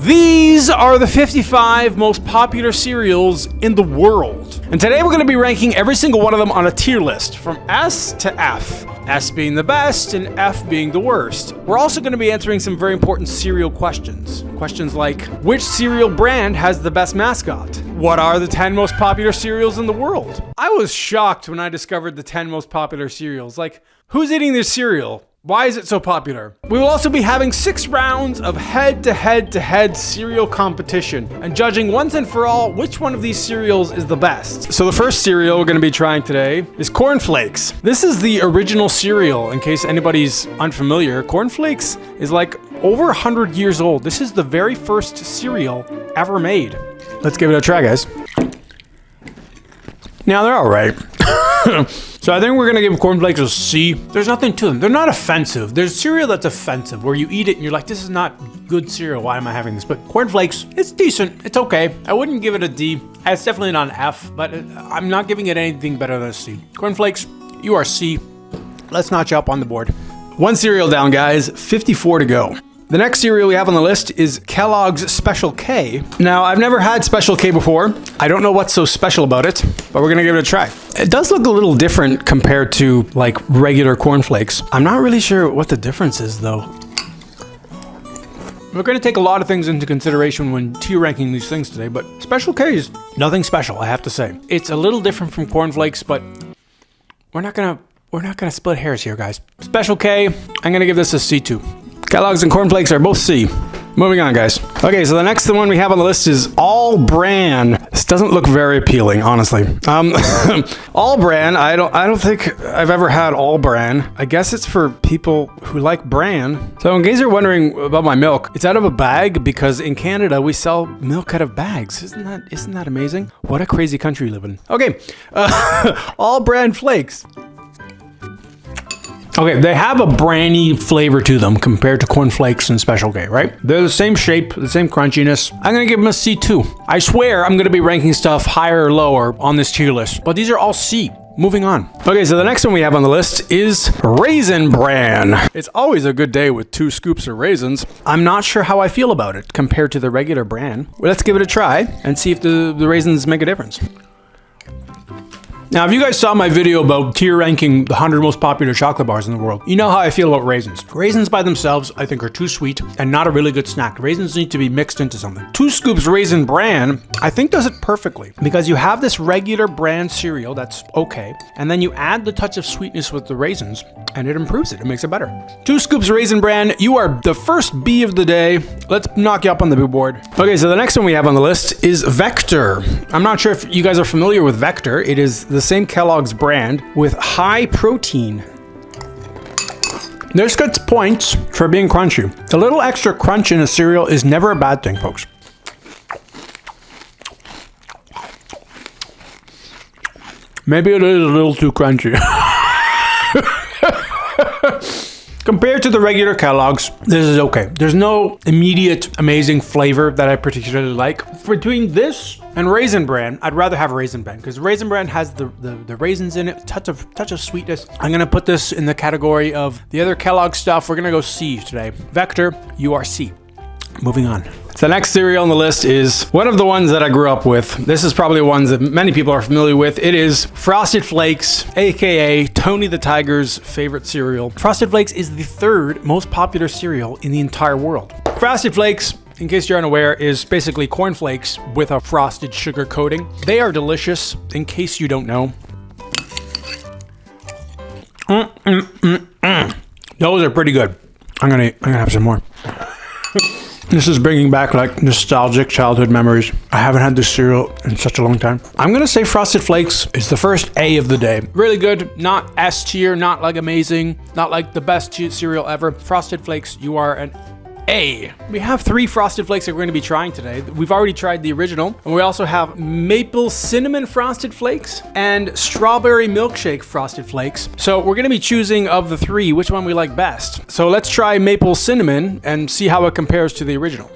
These are the 55 most popular cereals in the world. And today we're going to be ranking every single one of them on a tier list from S to F. S being the best and F being the worst. We're also going to be answering some very important cereal questions. Questions like, which cereal brand has the best mascot? What are the 10 most popular cereals in the world? I was shocked when I discovered the 10 most popular cereals. Like, who's eating this cereal? Why is it so popular? We will also be having 6 rounds of head-to-head-to-head cereal competition and judging once and for all which one of these cereals is the best. So the first cereal we're going to be trying today is Corn Flakes. This is the original cereal, in case anybody's unfamiliar. Corn Flakes is like over 100 years old. This is the very first cereal ever made. Let's give it a try, guys. Now they're all right. So I think we're gonna give Corn Flakes a C. There's nothing to them. They're not offensive. There's cereal that's offensive, where you eat it and you're like, this is not good cereal. Why am I having this? But Corn Flakes, it's decent. It's okay. I wouldn't give it a D. It's definitely not an F, but I'm not giving it anything better than a C. Corn Flakes, you are C. Let's notch up on the board. 1 cereal down, guys. 54 to go. The next cereal we have on the list is Kellogg's Special K. Now, I've never had Special K before. I don't know what's so special about it, but we're gonna give it a try. It does look a little different compared to like regular Corn Flakes. I'm not really sure what the difference is though. We're gonna take a lot of things into consideration when tier ranking these things today, but Special K is nothing special, I have to say. It's a little different from Corn Flakes, but we're not gonna split hairs here, guys. Special K, I'm gonna give this a C2. Kellogg's and Corn Flakes are both C. Moving on, guys. Okay, so the next one we have on the list is All Bran. This doesn't look very appealing, honestly. All Bran, I don't think I've ever had All Bran. I guess it's for people who like bran. So in case you're wondering about my milk, it's out of a bag because in Canada we sell milk out of bags. Isn't that amazing? What a crazy country we live in. Okay, All Bran Flakes. Okay, they have a brandy flavor to them compared to Corn Flakes and Special K, right? They're the same shape, the same crunchiness. I'm gonna give them a C2. I swear I'm gonna be ranking stuff higher or lower on this tier list, but these are all C. Moving on. Okay, so the next one we have on the list is Raisin Bran. It's always a good day with 2 scoops of raisins. I'm not sure how I feel about it compared to the regular Bran. Well, let's give it a try and see if the raisins make a difference. Now, if you guys saw my video about tier ranking the 100 most popular chocolate bars in the world, you know how I feel about raisins. Raisins by themselves, I think, are too sweet and not a really good snack. Raisins need to be mixed into something. 2 scoops Raisin Bran, I think, does it perfectly because you have this regular Bran cereal that's okay, and then you add the touch of sweetness with the raisins, and it improves it. It makes it better. 2 scoops Raisin Bran, you are the first B of the day. Let's knock you up on the board. Okay, so the next one we have on the list is Vector. I'm not sure if you guys are familiar with Vector. It is the same Kellogg's brand with high protein. This gets points for being crunchy. A little extra crunch in a cereal is never a bad thing, folks. Maybe it is a little too crunchy. Compared to the regular Kellogg's, this is okay. There's no immediate amazing flavor that I particularly like. Between this and Raisin Bran, I'd rather have Raisin Bran because Raisin Bran has the raisins in it, touch of sweetness. I'm gonna put this in the category of the other Kellogg stuff. We're gonna go C today. Vector, you are C. Moving on. The next cereal on the list is one of the ones that I grew up with. This is probably ones that many people are familiar with. It is Frosted Flakes, aka Tony the Tiger's favorite cereal. Frosted Flakes is the 3rd most popular cereal in the entire world. Frosted Flakes, in case you're unaware, is basically Corn Flakes with a frosted sugar coating. They are delicious, in case you don't know. Those are pretty good. I'm gonna have some more. This is bringing back like nostalgic childhood memories. I haven't had this cereal in such a long time. I'm gonna say Frosted Flakes is the first A of the day. Really good, not S tier, not like amazing, not like the best cereal ever. Frosted Flakes, you are an A. We have 3 Frosted Flakes that we're gonna be trying today. We've already tried the original, and we also have Maple Cinnamon Frosted Flakes and Strawberry Milkshake Frosted Flakes. So we're gonna be choosing of the 3, which one we like best. So let's try Maple Cinnamon and see how it compares to the original.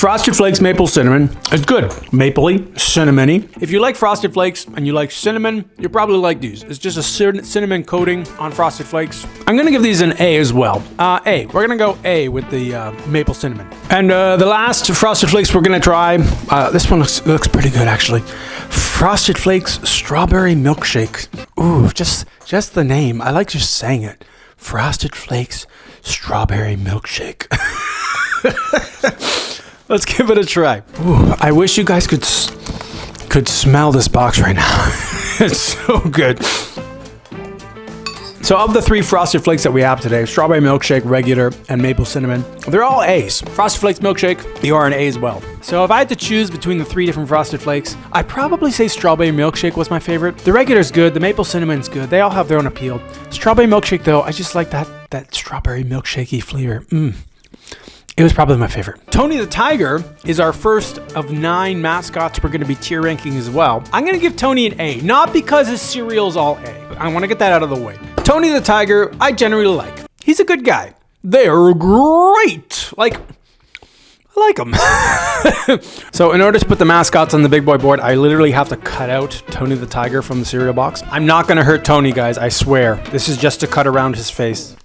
Frosted Flakes Maple Cinnamon. It's good. Mapley, cinnamony. If you like Frosted Flakes and you like cinnamon, you probably like these. It's just a cinnamon coating on Frosted Flakes. I'm gonna give these an A as well. A. We're gonna go A with the maple cinnamon. And the last Frosted Flakes we're gonna try, this one looks pretty good actually. Frosted Flakes Strawberry Milkshake. Ooh, just the name. I like just saying it. Frosted Flakes Strawberry Milkshake. Let's give it a try. Ooh, I wish you guys could smell this box right now. It's so good. So of the 3 Frosted Flakes that we have today, Strawberry Milkshake, Regular, and Maple Cinnamon, they're all A's. Frosted Flakes Milkshake, you are an A as well. So if I had to choose between the 3 different Frosted Flakes, I'd probably say Strawberry Milkshake was my favorite. The Regular's good, the Maple Cinnamon's good. They all have their own appeal. Strawberry Milkshake though, I just like that strawberry milkshakey flavor. It was probably my favorite. Tony the Tiger is our first of 9 mascots we're gonna be tier ranking as well. I'm gonna give Tony an A, not because his cereal's all A, but I wanna get that out of the way. Tony the Tiger, I generally like. He's a good guy. They're great. I like them. So in order to put the mascots on the big boy board, I literally have to cut out Tony the Tiger from the cereal box. I'm not gonna hurt Tony, guys, I swear. This is just to cut around his face.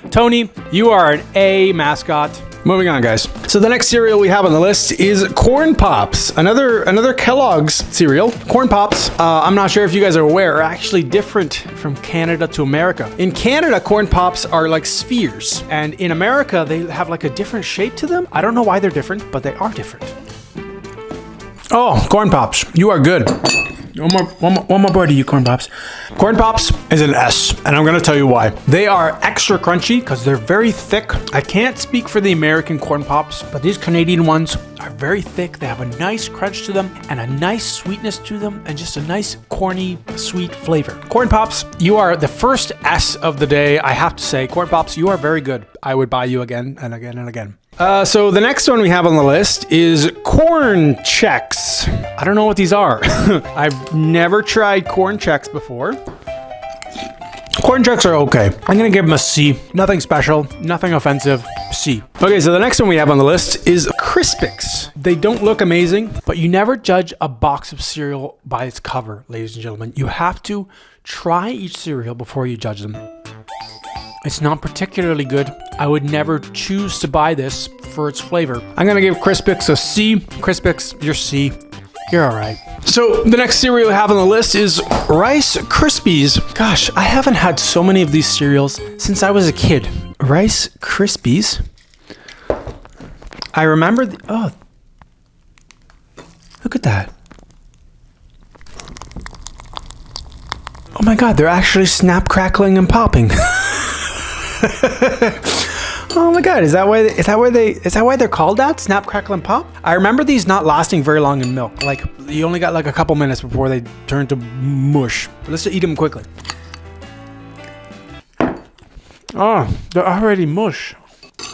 Tony, you are an A mascot. Moving on, guys. So the next cereal we have on the list is Corn Pops, another Kellogg's cereal. Corn Pops, I'm not sure if you guys are aware, are actually different from Canada to America. In Canada, Corn Pops are like spheres, and in America, they have like a different shape to them. I don't know why they're different, but they are different. Oh, Corn Pops, you are good. One more board to you, Corn Pops. Corn Pops is an S, and I'm gonna tell you why. They are extra crunchy because they're very thick. I can't speak for the American Corn Pops, but these Canadian ones are very thick. They have a nice crunch to them and a nice sweetness to them and just a nice corny, sweet flavor. Corn Pops, you are the first S of the day. I have to say, Corn Pops, you are very good. I would buy you again and again and again. So the next one we have on the list is Corn Chex. I don't know what these are. I've never tried Corn Chex before. Corn Chex are okay. I'm gonna give them a C. Nothing special, nothing offensive, C. Okay, so the next one we have on the list is Crispix. They don't look amazing, but you never judge a box of cereal by its cover, ladies and gentlemen. You have to try each cereal before you judge them. It's not particularly good. I would never choose to buy this for its flavor. I'm gonna give Crispix a C. Crispix, you're C. You're all right. So the next cereal we have on the list is Rice Krispies. Gosh, I haven't had so many of these cereals since I was a kid. Rice Krispies. I remember, oh, look at that. Oh my God, they're actually snap, crackling, and popping. Oh my God, is that why they're called that? Snap, crackle, and pop? I remember these not lasting very long in milk. Like, you only got like a couple minutes before they turn to mush. But let's just eat them quickly. Oh, they're already mush.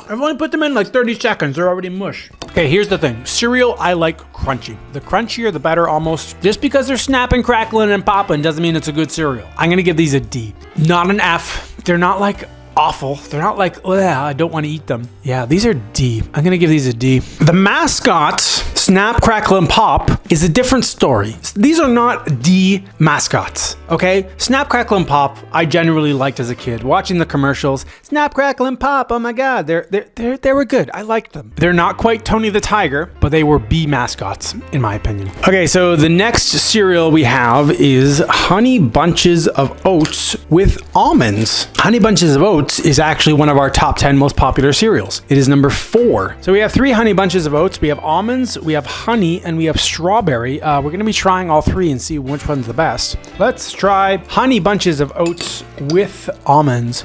I've only put them in like 30 seconds. They're already mush. Okay, here's the thing. Cereal, I like crunchy. The crunchier, the better almost. Just because they're snapping, crackling, and popping doesn't mean it's a good cereal. I'm gonna give these a D. Not an F. They're not like awful. They're not like, oh yeah, I don't want to eat them. Yeah, these are D. I'm gonna give these a D. The mascot, Snap, Crackle, and Pop, is a different story. These are not D mascots, okay? Snap, Crackle, and Pop, I generally liked as a kid. Watching the commercials, Snap, Crackle, and Pop, oh my God, they were good. I liked them. They're not quite Tony the Tiger, but they were B mascots, in my opinion. Okay, so the next cereal we have is Honey Bunches of Oats with almonds. Honey Bunches of Oats is actually one of our top 10 most popular cereals. It is number 4. So we have 3 Honey Bunches of Oats. We have almonds, we have honey, and we have strawberry. We're gonna be trying all 3 and see which one's the best. Let's try Honey Bunches of Oats with almonds.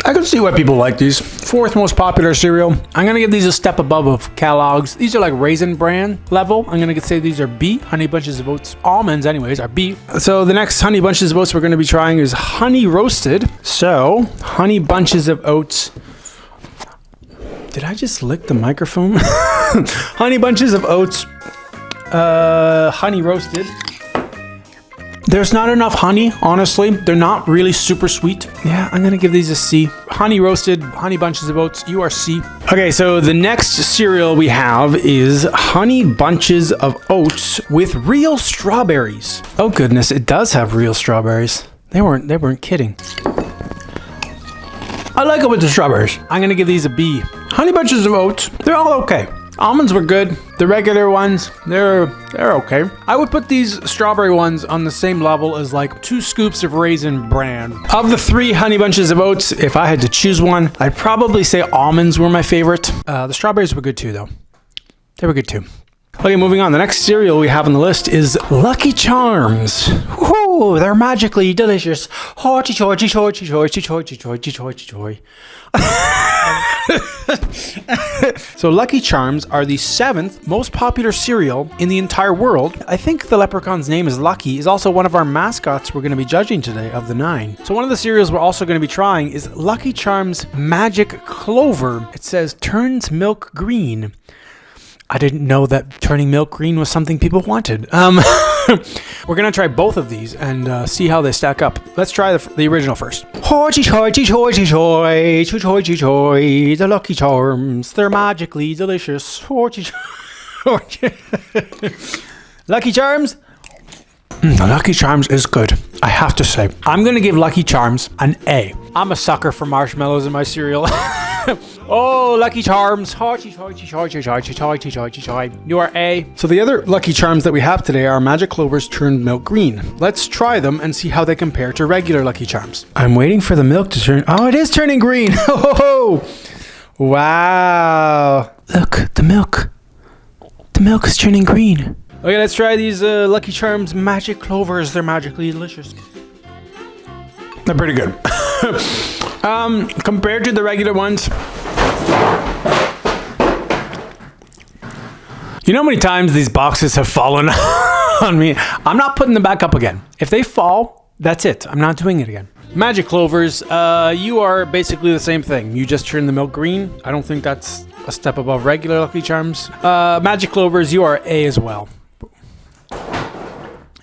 I can see why people like these. 4th most popular cereal. I'm gonna give these a step above of Kellogg's. These are like Raisin Bran level. I'm gonna say these are B. Honey Bunches of Oats. Almonds anyways are B. So the next Honey Bunches of Oats we're gonna be trying is Honey Roasted. So, Honey Bunches of Oats. Did I just lick the microphone? Honey Bunches of Oats. Honey Roasted. There's not enough honey, honestly. They're not really super sweet. Yeah, I'm gonna give these a C. Honey roasted, honey bunches of oats, you are C. Okay, so the next cereal we have is honey bunches of oats with real strawberries. Oh goodness, it does have real strawberries. They weren't kidding. I like it with the strawberries. I'm gonna give these a B. Honey bunches of oats, they're all okay. Almonds were good. The regular ones, they're okay. I would put these strawberry ones on the same level as like 2 scoops of Raisin Bran. Of the 3 honey bunches of oats, if I had to choose one, I'd probably say almonds were my favorite. The strawberries were good too, though. They were good too. Okay, moving on. The next cereal we have on the list is Lucky Charms. Woo, they're magically delicious. Hoity toity toity toity toity toity toity toy. So Lucky Charms are the 7th most popular cereal in the entire world. I think the leprechaun's name is Lucky, is also one of our mascots we're going to be judging today of the 9. So one of the cereals we're also going to be trying is Lucky Charms Magic Clover. It says turns milk green. I didn't know that turning milk green was something people wanted. We're gonna try both of these and see how they stack up. Let's try the original first. Hoity toity toity toy, toity toy, the Lucky Charms, they're magically delicious. Hoity toity. Lucky Charms. The Lucky Charms is good, I have to say. I'm gonna give Lucky Charms an A. I'm a sucker for marshmallows in my cereal. Oh, Lucky Charms. You are A. So the other Lucky Charms that we have today are Magic Clovers turned milk green. Let's try them and see how they compare to regular Lucky Charms. I'm waiting for the milk to turn. Oh, it is turning green. Oh, wow. Look, the milk. The milk is turning green. Okay, let's try these Lucky Charms Magic Clovers. They're magically delicious. They're pretty good. Compared to the regular ones, you know how many times these boxes have fallen on me? I'm not putting them back up again. If they fall, that's it. I'm not doing it again. Magic Clovers, you are basically the same thing. You just turn the milk green. I don't think that's a step above regular Lucky Charms. Magic Clovers, you are A as well.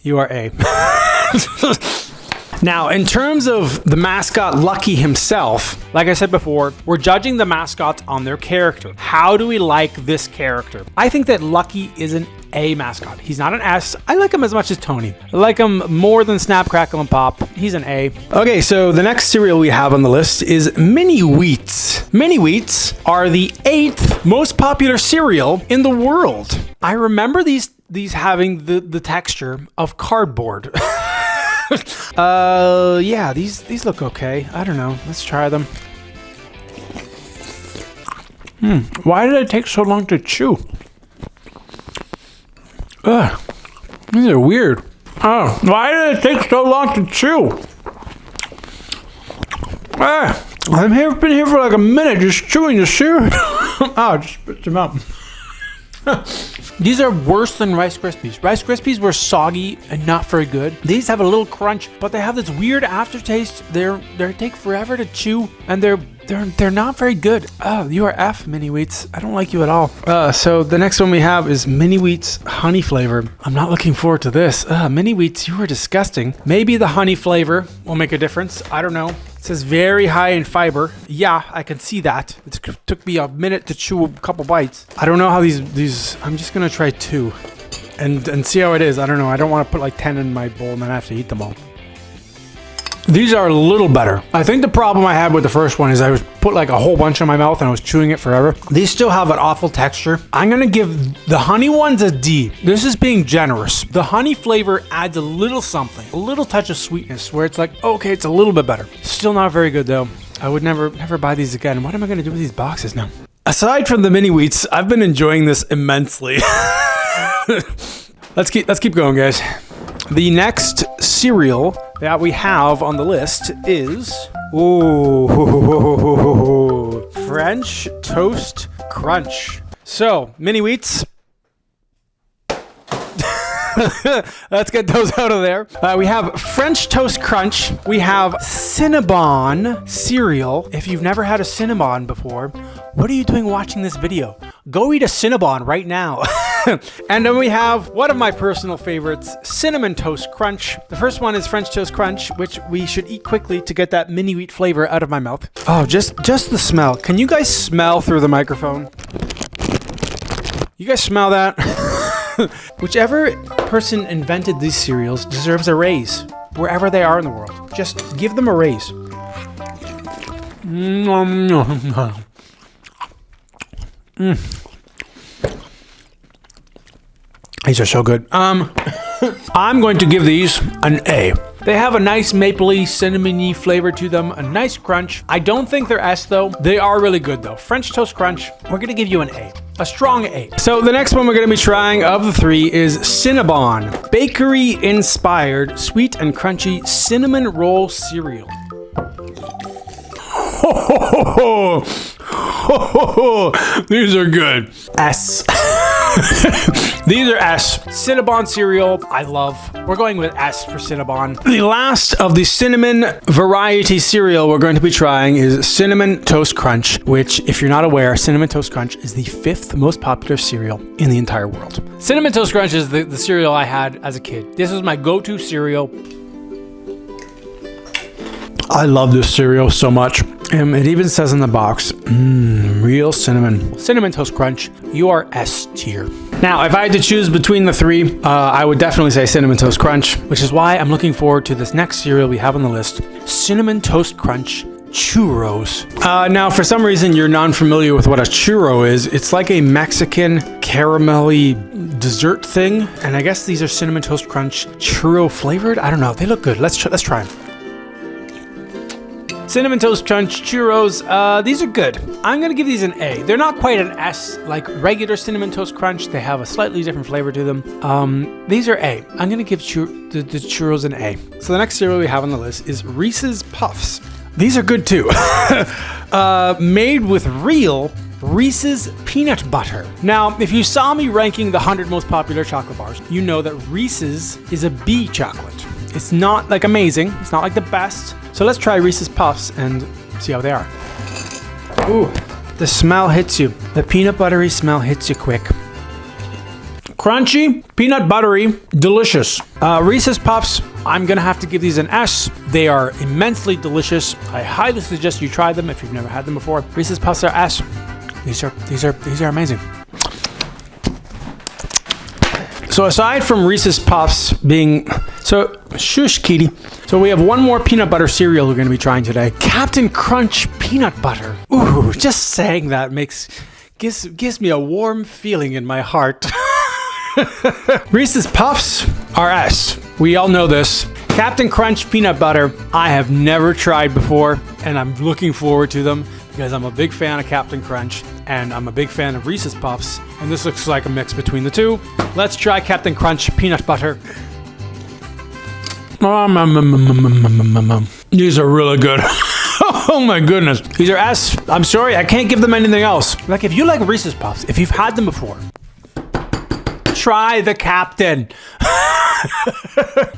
You are A. Now, in terms of the mascot Lucky himself, like I said before, we're judging the mascots on their character. How do we like this character? I think that Lucky is an A mascot. He's not an S. I like him as much as Tony. I like him more than Snap, Crackle, and Pop. He's an A. Okay, so the next cereal we have on the list is Mini Wheats. Mini Wheats are the 8th most popular cereal in the world. I remember these having the texture of cardboard. Yeah, these look okay. I don't know. Let's try them. Why did it take so long to chew? Ugh, these are weird. Oh, why did it take so long to chew? I've been here for like a minute just chewing the cereal. Oh, just spit them out. These are worse than Rice Krispies. Rice Krispies were soggy and not very good. These have a little crunch, but they have this weird aftertaste. They take forever to chew, and they're not very good. Oh, you are F, Mini Wheats. I don't like you at all. So the next one we have is Mini Wheats honey flavor. I'm not looking forward to this. Mini Wheats, you are disgusting. Maybe the honey flavor will make a difference. I don't know. It says very high in fiber. Yeah, I can see that. It took me a minute to chew a couple bites. I don't know how these. I'm just gonna try 2 and see how it is. I don't know. I don't want to put like 10 in my bowl and then I have to eat them all. These are a little better. I think the problem I had with the first one is I put like a whole bunch in my mouth and I was chewing it forever. These still have an awful texture. I'm gonna give the honey ones a D. This is being generous. The honey flavor adds a little something, a little touch of sweetness where it's like, okay, it's a little bit better. Still not very good though. I would never buy these again. What am I gonna do with these boxes now? Aside from the Mini Wheats, I've been enjoying this immensely. Let's keep going, guys. The next cereal that we have on the list is French Toast Crunch. So, Mini Wheats. Let's get those out of there. We have French Toast Crunch. We have Cinnabon cereal. If you've never had a Cinnabon before, what are you doing watching this video? Go eat a Cinnabon right now. And then we have one of my personal favorites, Cinnamon Toast Crunch. The first one is French Toast Crunch, which we should eat quickly to get that mini wheat flavor out of my mouth. Oh, just the smell. Can you guys smell through the microphone? You guys smell that? Whichever person invented these cereals deserves a raise, wherever they are in the world. Just give them a raise. These are so good. I'm going to give these an A. They have a nice mapley, cinnamony flavor to them, a nice crunch. I don't think they're S though. They are really good though. French Toast Crunch, we're gonna give you an A. A strong A. So the next one we're gonna be trying of the three is Cinnabon. Bakery-inspired, sweet and crunchy cinnamon roll cereal. These are good. S. These are S. Cinnabon cereal, I love. We're going with S for Cinnabon. The last of the cinnamon variety cereal we're going to be trying is Cinnamon Toast Crunch, which, if you're not aware, Cinnamon Toast Crunch is the 5th most popular cereal in the entire world. Cinnamon Toast Crunch is the cereal I had as a kid. This was my go-to cereal. I love this cereal so much. It even says in the box, real cinnamon. Cinnamon Toast Crunch, you are S tier. Now, if I had to choose between the three, I would definitely say Cinnamon Toast Crunch, which is why I'm looking forward to this next cereal we have on the list, Cinnamon Toast Crunch Churros. Now, for some reason, you're non-familiar with what a churro is. It's like a Mexican caramelly dessert thing, and I guess these are Cinnamon Toast Crunch churro flavored. I don't know. They look good. Let's try them. Cinnamon Toast Crunch Churros, these are good. I'm gonna give these an A. They're not quite an S like regular Cinnamon Toast Crunch. They have a slightly different flavor to them. These are A. I'm gonna give the churros an A. So the next cereal we have on the list is Reese's Puffs. These are good too. Made with real Reese's peanut butter. Now, if you saw me ranking the 100 most popular chocolate bars, you know that Reese's is a B chocolate. It's not like amazing. It's not like the best. So let's try Reese's Puffs and see how they are. Ooh, the smell hits you. The peanut buttery smell hits you quick. Crunchy, peanut buttery, delicious. Reese's Puffs, I'm gonna have to give these an S. They are immensely delicious. I highly suggest you try them if you've never had them before. Reese's Puffs are S. These are amazing. So aside from Reese's Puffs being, shush kitty. So we have one more peanut butter cereal we're going to be trying today. Captain Crunch Peanut Butter. Ooh, just saying that gives me a warm feeling in my heart. Reese's Puffs are S. We all know this. Captain Crunch Peanut Butter, I have never tried before, and I'm looking forward to them because I'm a big fan of Captain Crunch, and I'm a big fan of Reese's Puffs, and this looks like a mix between the two. Let's try Captain Crunch Peanut Butter. These are really good. Oh my goodness. These are S. I'm sorry, I can't give them anything else. Like, if you like Reese's Puffs, if you've had them before, try the Captain.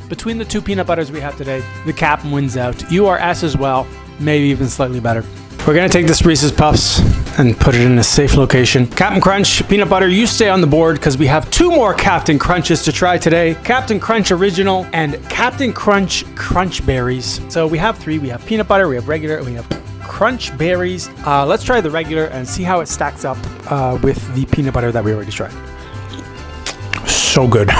Between the two peanut butters we have today, the Captain wins out. You are S as well, maybe even slightly better. We're gonna take this Reese's Puffs and put it in a safe location. Captain Crunch Peanut Butter, you stay on the board because we have two more Captain Crunches to try today. Captain Crunch Original and Captain Crunch Crunch Berries. So we have three. We have peanut butter, we have regular, and we have Crunch Berries. Let's try the regular and see how it stacks up with the peanut butter that we already tried. So good.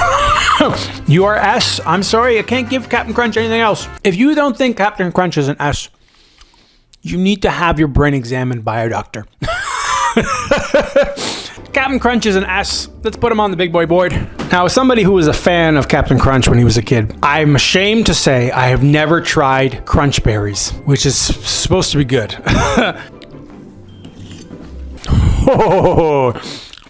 You are S. I'm sorry, I can't give Captain Crunch anything else. If you don't think Captain Crunch is an S, you need to have your brain examined by a doctor. Captain Crunch is an S. Let's put him on the big boy board. Now, as somebody who was a fan of Captain Crunch when he was a kid, I'm ashamed to say I have never tried Crunch Berries, which is supposed to be good. Oh,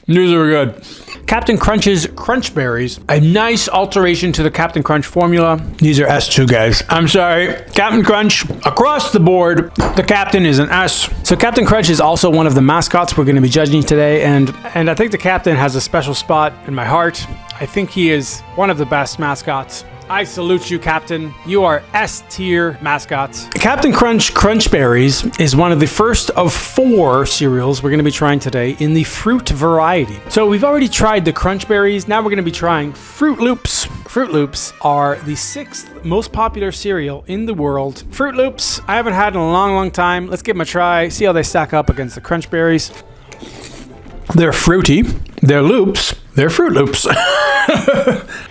these are good. Captain Crunch's Crunch Berries, a nice alteration to the Captain Crunch formula. These are S too, guys. I'm sorry. Captain Crunch, across the board, the Captain is an S. So Captain Crunch is also one of the mascots we're going to be judging today, and I think the Captain has a special spot in my heart. I think he is one of the best mascots I salute you, Captain. You are S-tier mascots. Captain Crunch Crunch Berries is one of the first of 4 cereals we're going to be trying today in the fruit variety. So we've already tried the Crunch Berries. Now we're going to be trying Fruit Loops. Fruit Loops are the 6th most popular cereal in the world. Fruit Loops, I haven't had in a long time. Let's give them a try, see how they stack up against the Crunch Berries. They're fruity, they're loops, they're Fruit Loops.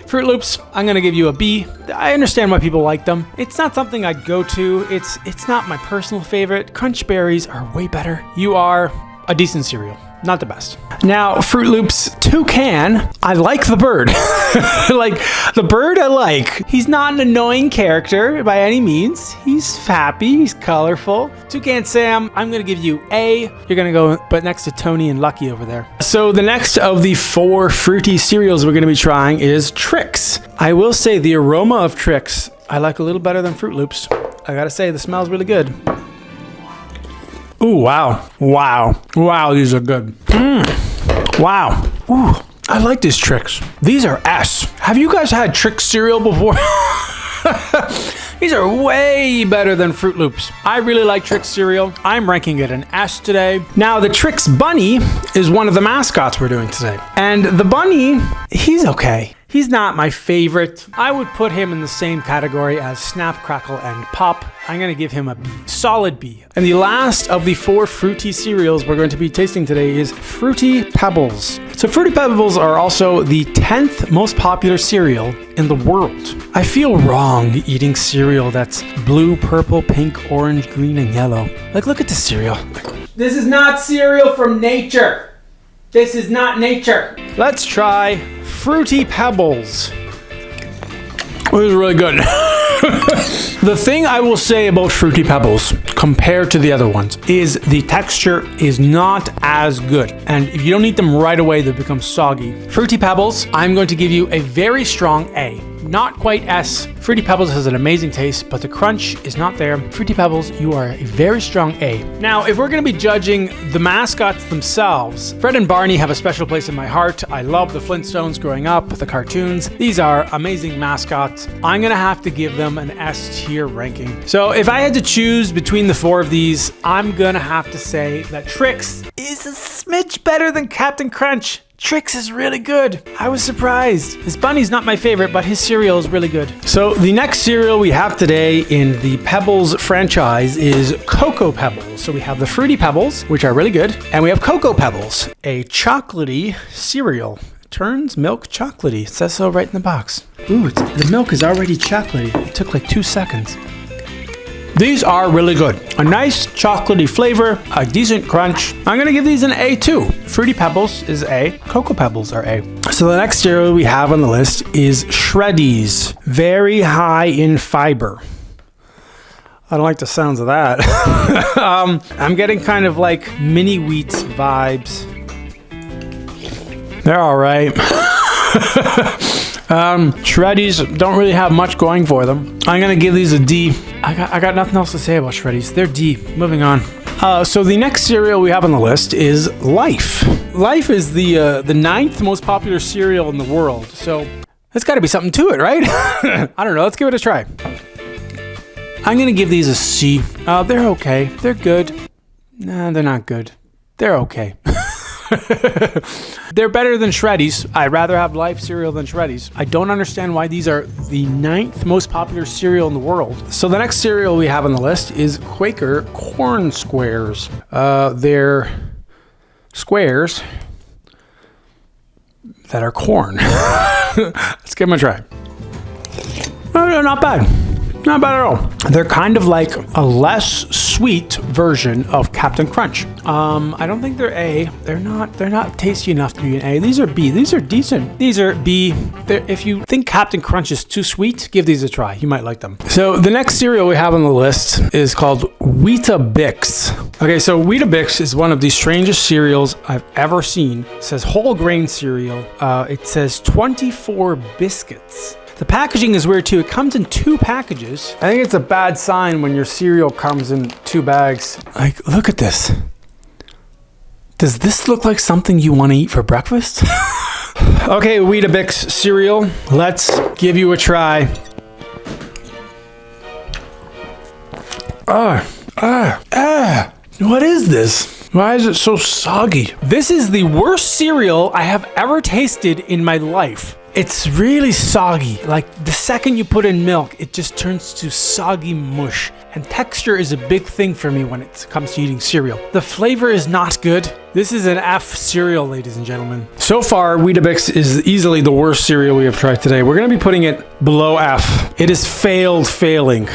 Fruit Loops, I'm gonna give you a B. I understand why people like them. It's not something I'd go to. It's not my personal favorite. Crunch Berries are way better. You are a decent cereal. Not the best. Now, Fruit Loops Toucan, I like the bird. Like, the bird I like. He's not an annoying character by any means. He's happy, he's colorful. Toucan Sam, I'm gonna give you A. You're gonna go but next to Tony and Luckey over there. So the next of the 4 fruity cereals we're gonna be trying is Trix. I will say the aroma of Trix, I like a little better than Fruit Loops. I gotta say, the smell's really good. Ooh, wow. Wow. Wow, these are good. Wow. Ooh, I like these Trix. These are S. Have you guys had Trix cereal before? These are way better than Fruit Loops. I really like Trix cereal. I'm ranking it an S today. Now, the Trix bunny is one of the mascots we're doing today. And the bunny, he's okay. He's not my favorite. I would put him in the same category as Snap, Crackle, and Pop. I'm gonna give him a B, solid B. And the last of the 4 fruity cereals we're going to be tasting today is Fruity Pebbles. So Fruity Pebbles are also the 10th most popular cereal in the world. I feel wrong eating cereal that's blue, purple, pink, orange, green, and yellow. Like, look at this cereal. This is not cereal from nature. This is not nature. Let's try Fruity Pebbles. This is really good. The thing I will say about Fruity Pebbles compared to the other ones is the texture is not as good. And if you don't eat them right away, they become soggy. Fruity Pebbles, I'm going to give you a very strong A. Not quite S. Fruity Pebbles has an amazing taste, but the crunch is not there. Fruity Pebbles, you are a very strong A. Now, if we're going to be judging the mascots themselves, Fred and Barney have a special place in my heart. I love the Flintstones growing up, the cartoons. These are amazing mascots. I'm going to have to give them an S tier ranking. So if I had to choose between the 4 of these, I'm going to have to say that Trix is a smidge better than Captain Crunch. Trix is really good. I was surprised. His bunny's not my favorite, but his cereal is really good. So the next cereal we have today in the Pebbles franchise is Cocoa Pebbles. So we have the Fruity Pebbles, which are really good, and we have Cocoa Pebbles, a chocolatey cereal. It turns milk chocolatey. It says so right in the box. Ooh, the milk is already chocolatey. It took like 2 seconds. These are really good. A nice chocolatey flavor, a decent crunch. I'm gonna give these an A too. Fruity Pebbles is A, Cocoa Pebbles are A. So the next cereal we have on the list is Shreddies. Very high in fiber. I don't like the sounds of that. I'm getting kind of like mini wheats vibes. They're all right. Shreddies don't really have much going for them. I'm gonna give these a D. I got nothing else to say about Shreddies. They're D. Moving on. So the next cereal we have on the list is Life. Life is the 9th most popular cereal in the world. So there's got to be something to it, right? I don't know. Let's give it a try. I'm gonna give these a C. They're okay. They're good. Nah, they're not good. They're okay. They're better than Shreddies. I'd rather have Life cereal than Shreddies. I don't understand why these are the 9th most popular cereal in the world. So the next cereal we have on the list is Quaker Corn Squares. They're squares that are corn. Let's give them a try. Oh, not bad. Not bad at all. They're kind of like a less sweet version of Captain Crunch. I don't think they're A. They're not tasty enough to be an A. These are B. These are decent. These are B. If you think Captain Crunch is too sweet, give these a try. You might like them. So the next cereal we have on the list is called Weetabix. Okay, so Weetabix is one of the strangest cereals I've ever seen. It says whole grain cereal. It says 24 biscuits. The packaging is weird too. It comes in 2 packages. I think it's a bad sign when your cereal comes in 2 bags. Like, look at this. Does this look like something you want to eat for breakfast? Okay, Weetabix cereal. Let's give you a try. What is this? Why is it so soggy? This is the worst cereal I have ever tasted in my life. It's really soggy. Like the second you put in milk, it just turns to soggy mush. And texture is a big thing for me when it comes to eating cereal. The flavor is not good. This is an F cereal, ladies and gentlemen. So far, Weetabix is easily the worst cereal we have tried today. We're gonna be putting it below F. It is failing,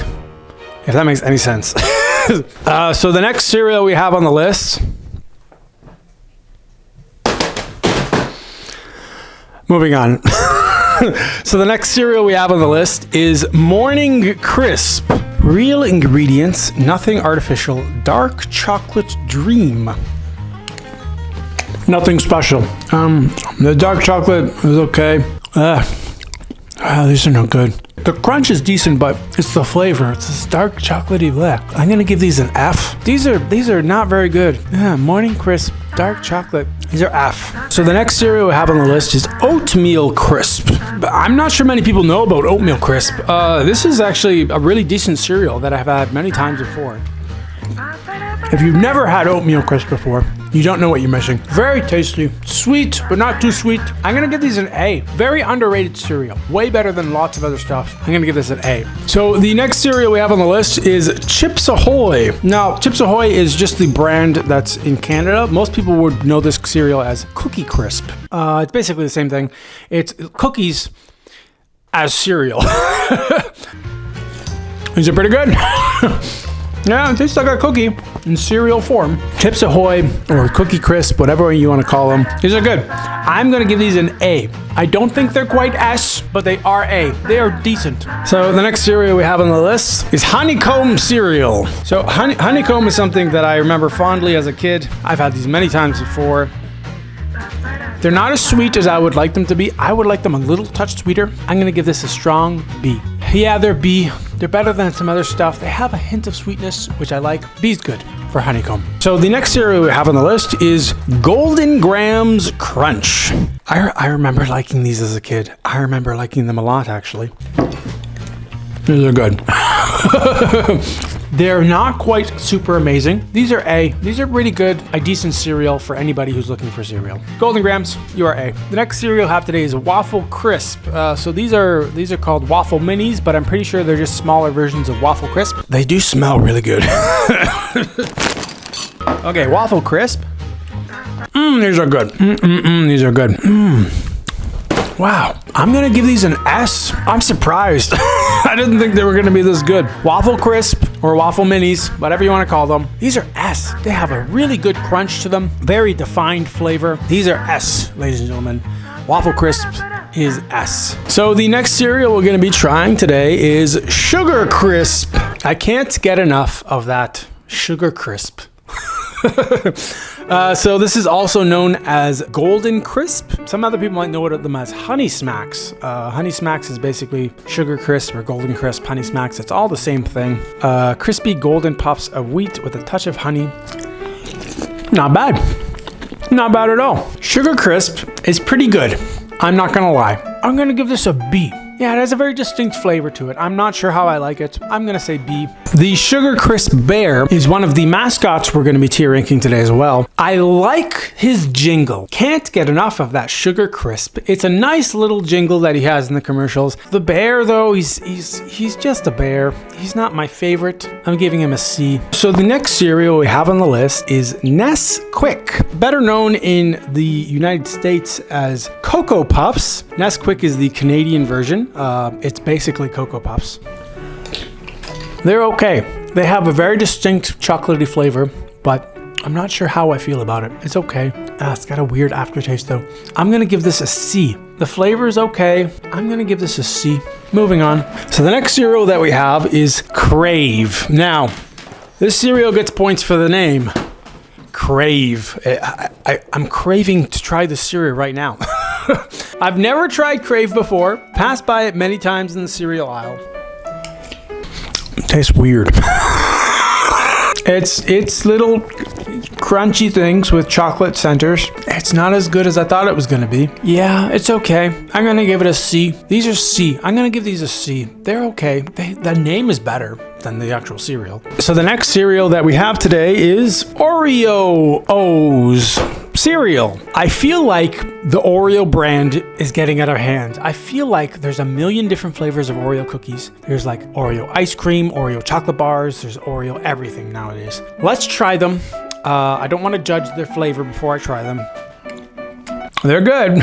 if that makes any sense. So the next cereal we have on the list. Moving on. So the next cereal we have on the list is Morning Crisp. Real ingredients, nothing artificial. Dark chocolate dream. Nothing special. The dark chocolate is okay. These are no good. The crunch is decent, but it's the flavor. It's this dark chocolatey black. I'm gonna give these an F. These are not very good. Morning Crisp, dark chocolate. These are F. So the next cereal we have on the list is Oatmeal Crisp. I'm not sure many people know about Oatmeal Crisp. This is actually a really decent cereal that I've had many times before. If you've never had Oatmeal Crisp before, you don't know what you're missing. Very tasty, sweet, but not too sweet. I'm gonna give these an A. Very underrated cereal. Way better than lots of other stuff. I'm gonna give this an A. So the next cereal we have on the list is Chips Ahoy. Now, Chips Ahoy is just the brand that's in Canada. Most people would know this cereal as Cookie Crisp. It's basically the same thing. It's cookies as cereal. These are pretty good. Yeah, it tastes like a cookie in cereal form. Chips Ahoy or Cookie Crisp, whatever you want to call them. These are good. I'm going to give these an A. I don't think they're quite S, but they are A. They are decent. So the next cereal we have on the list is Honeycomb cereal. So honeycomb is something that I remember fondly as a kid. I've had these many times before. They're not as sweet as I would like them to be. I would like them a little touch sweeter. I'm going to give this a strong B. Yeah, they're B. They're better than some other stuff. They have a hint of sweetness, which I like. B's good for honeycomb. So the next cereal we have on the list is Golden Grams Crunch. I remember liking these as a kid. I remember liking them a lot, actually. These are good. They're not quite super amazing. These are A. These are really good. A decent cereal for anybody who's looking for cereal. Golden Grams, you are A. The next cereal I have today is Waffle Crisp. So these are called Waffle Minis, but I'm pretty sure they're just smaller versions of Waffle Crisp. They do smell really good. Okay, Waffle Crisp. These are good. These are good. Wow, I'm gonna give these an S. I'm surprised. I didn't think they were gonna be this good. Waffle Crisp or Waffle Minis, whatever you wanna call them. These are S. They have a really good crunch to them. Very defined flavor. These are S, ladies and gentlemen. Waffle Crisp is S. So the next cereal we're gonna be trying today is Sugar Crisp. I can't get enough of that Sugar Crisp. So this is also known as Golden Crisp. Some other people might know them as Honey Smacks. Honey Smacks is basically Sugar Crisp or Golden Crisp, Honey Smacks. It's all the same thing. Crispy golden puffs of wheat with a touch of honey. Not bad. Not bad at all. Sugar Crisp is pretty good. I'm not gonna lie. I'm gonna give this a B. Yeah, it has a very distinct flavor to it. I'm not sure how I like it. I'm gonna say B. The Sugar Crisp Bear is one of the mascots we're gonna be tier ranking today as well. I like his jingle. Can't get enough of that Sugar Crisp. It's a nice little jingle that he has in the commercials. The bear though, he's just a bear. He's not my favorite. I'm giving him a C. So the next cereal we have on the list is Nesquick, better known in the United States as Cocoa Puffs. Nesquick is the Canadian version. It's basically Cocoa Puffs. They're okay. They have a very distinct chocolatey flavor, but I'm not sure how I feel about it. It's okay. It's got a weird aftertaste though. I'm gonna give this a C. The flavor is okay. I'm gonna give this a C. Moving on. So the next cereal that we have is Krave. Now, this cereal gets points for the name. Krave. I'm craving to try this cereal right now. I've never tried Krave before. Passed by it many times in the cereal aisle. It tastes weird. It's little crunchy things with chocolate centers. It's not as good as I thought it was gonna be. Yeah, it's okay. I'm gonna give it a C. These are C. I'm gonna give these a C. They're okay. The name is better. than the actual cereal. So the next cereal that we have today is Oreo O's cereal. I feel like the Oreo brand is getting out of hand. I feel like there's a million different flavors of Oreo cookies. There's like Oreo ice cream, Oreo chocolate bars, there's Oreo everything nowadays. Let's try them. I don't want to judge their flavor before I try them. They're good.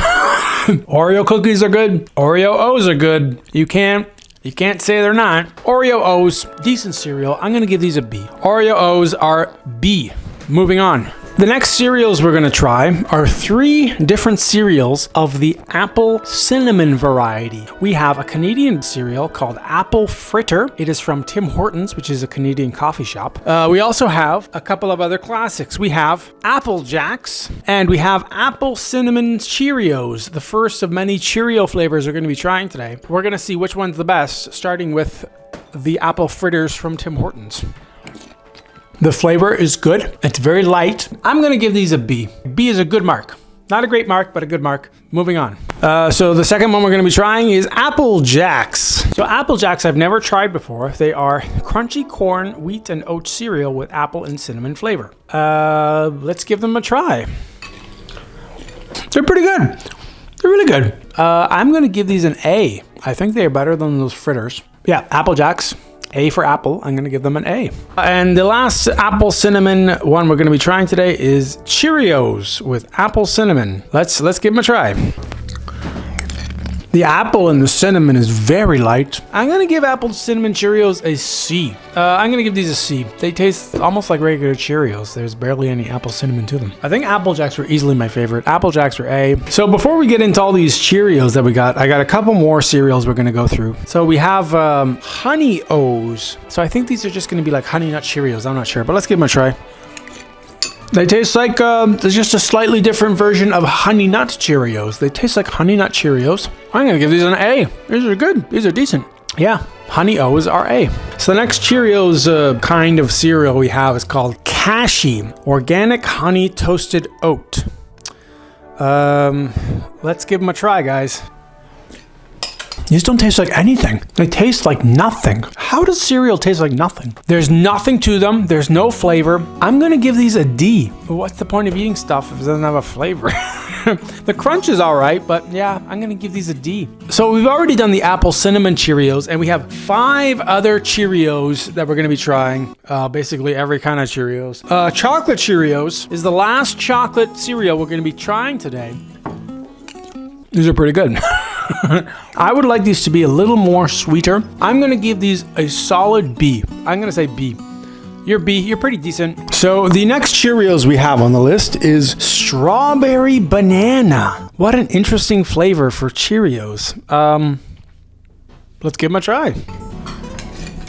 Oreo cookies are good. Oreo O's are good. You can't say they're not. Oreo O's, decent cereal. I'm gonna give these a B. Oreo O's are B. Moving on. The next cereals we're gonna try are 3 different cereals of the apple cinnamon variety. We have a Canadian cereal called Apple Fritter. It is from Tim Hortons, which is a Canadian coffee shop. We also have a couple of other classics. We have Apple Jacks and we have Apple Cinnamon Cheerios. The first of many Cheerio flavors we're gonna be trying today. We're gonna see which one's the best, starting with the Apple Fritters from Tim Hortons. The flavor is good. It's very light. I'm gonna give these a B. B is a good mark. Not a great mark, but a good mark. Moving on. So the second one we're gonna be trying is Apple Jacks. So Apple Jacks I've never tried before. They are crunchy corn, wheat, and oat cereal with apple and cinnamon flavor. Let's give them a try. They're pretty good. They're really good. I'm gonna give these an A. I think they're better than those fritters. Yeah, Apple Jacks. A for apple, I'm gonna give them an A. And the last apple cinnamon one we're gonna be trying today is Cheerios with apple cinnamon. Let's give them a try. The apple and the cinnamon is very light. I'm gonna give apple cinnamon Cheerios a C. I'm gonna give these a C. They taste almost like regular Cheerios. There's barely any apple cinnamon to them. I think Apple Jacks were easily my favorite. Apple Jacks were A. So before we get into all these Cheerios that we got, I got a couple more cereals we're gonna go through. So we have Honey O's. So I think these are just gonna be like Honey Nut Cheerios. I'm not sure, but let's give them a try. They taste like there's just a slightly different version of Honey Nut Cheerios. They taste like Honey Nut Cheerios. I'm gonna give these an A. These are good. These are decent. Yeah, Honey O's are A. So the next Cheerios kind of cereal we have is called Kashi, Organic Honey Toasted Oat. Let's give them a try, guys. These don't taste like anything. They taste like nothing. How does cereal taste like nothing? There's nothing to them. There's no flavor. I'm gonna give these a D. But what's the point of eating stuff if it doesn't have a flavor? The crunch is all right, but yeah, I'm gonna give these a D. So we've already done the apple cinnamon Cheerios, and we have 5 other Cheerios that we're gonna be trying. Basically every kind of Cheerios. Chocolate Cheerios is the last chocolate cereal we're gonna be trying today. These are pretty good. I would like these to be a little more sweeter. I'm gonna give these a solid B. I'm gonna say B. You're B, you're pretty decent. So the next Cheerios we have on the list is Strawberry Banana. What an interesting flavor for Cheerios. Let's give them a try.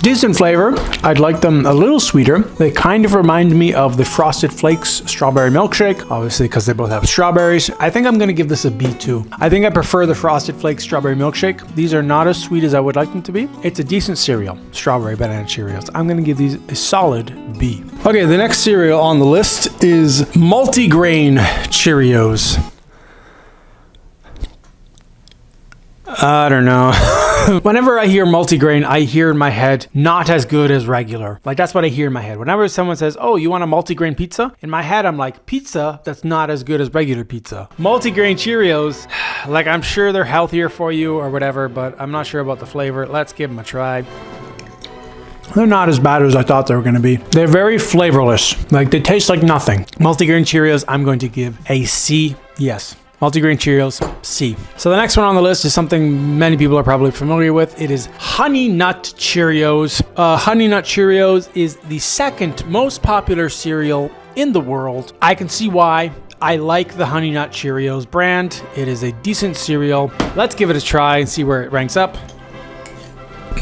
Decent flavor. I'd like them a little sweeter. They kind of remind me of the Frosted Flakes Strawberry Milkshake, obviously because they both have strawberries. I think I'm gonna give this a B too. I think I prefer the Frosted Flakes Strawberry Milkshake. These are not as sweet as I would like them to be. It's a decent cereal, Strawberry Banana Cheerios. I'm gonna give these a solid B. Okay, the next cereal on the list is Multigrain Cheerios. I don't know. Whenever I hear multigrain, I hear in my head, not as good as regular. Like, that's what I hear in my head. Whenever someone says, oh, you want a multigrain pizza? In my head, I'm like, pizza that's not as good as regular pizza. Multigrain Cheerios, like, I'm sure they're healthier for you or whatever, but I'm not sure about the flavor. Let's give them a try. They're not as bad as I thought they were going to be. They're very flavorless. Like, they taste like nothing. Multigrain Cheerios, I'm going to give a C. Yes. Multigrain Cheerios, C. So the next one on the list is something many people are probably familiar with. It is Honey Nut Cheerios. Honey Nut Cheerios is the second most popular cereal in the world. I can see why. I like the Honey Nut Cheerios brand. It is a decent cereal. Let's give it a try and see where it ranks up.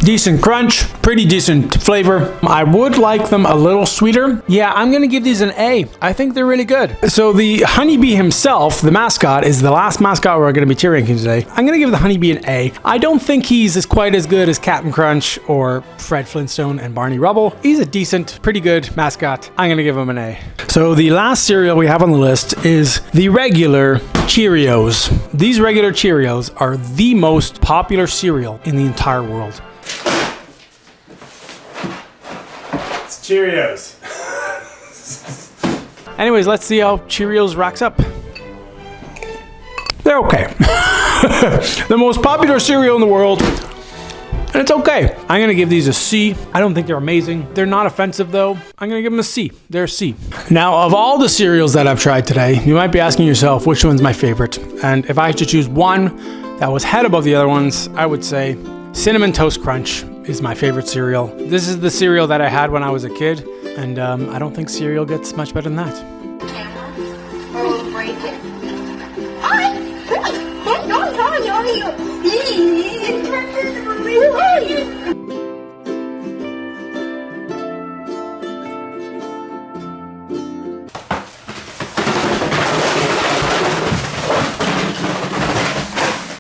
Decent crunch, pretty decent flavor. I would like them a little sweeter. Yeah, I'm gonna give these an A. I think they're really good. So the honeybee himself, the mascot, is the last mascot we're gonna be tier ranking today. I'm gonna give the honeybee an A. I don't think he's quite as good as Captain Crunch or Fred Flintstone and Barney Rubble. He's a decent, pretty good mascot. I'm gonna give him an A. So the last cereal we have on the list is the regular Cheerios. These regular Cheerios are the most popular cereal in the entire world. Cheerios. Anyways, let's see how Cheerios racks up. They're okay. The most popular cereal in the world. And it's okay. I'm gonna give these a C. I don't think they're amazing. They're not offensive though. I'm gonna give them a C. They're a C. Now, of all the cereals that I've tried today, you might be asking yourself, which one's my favorite? And if I had to choose one that was head above the other ones, I would say Cinnamon Toast Crunch is my favorite cereal. This is the cereal that I had when I was a kid, and I don't think cereal gets much better than that. Camera, or we'll break it.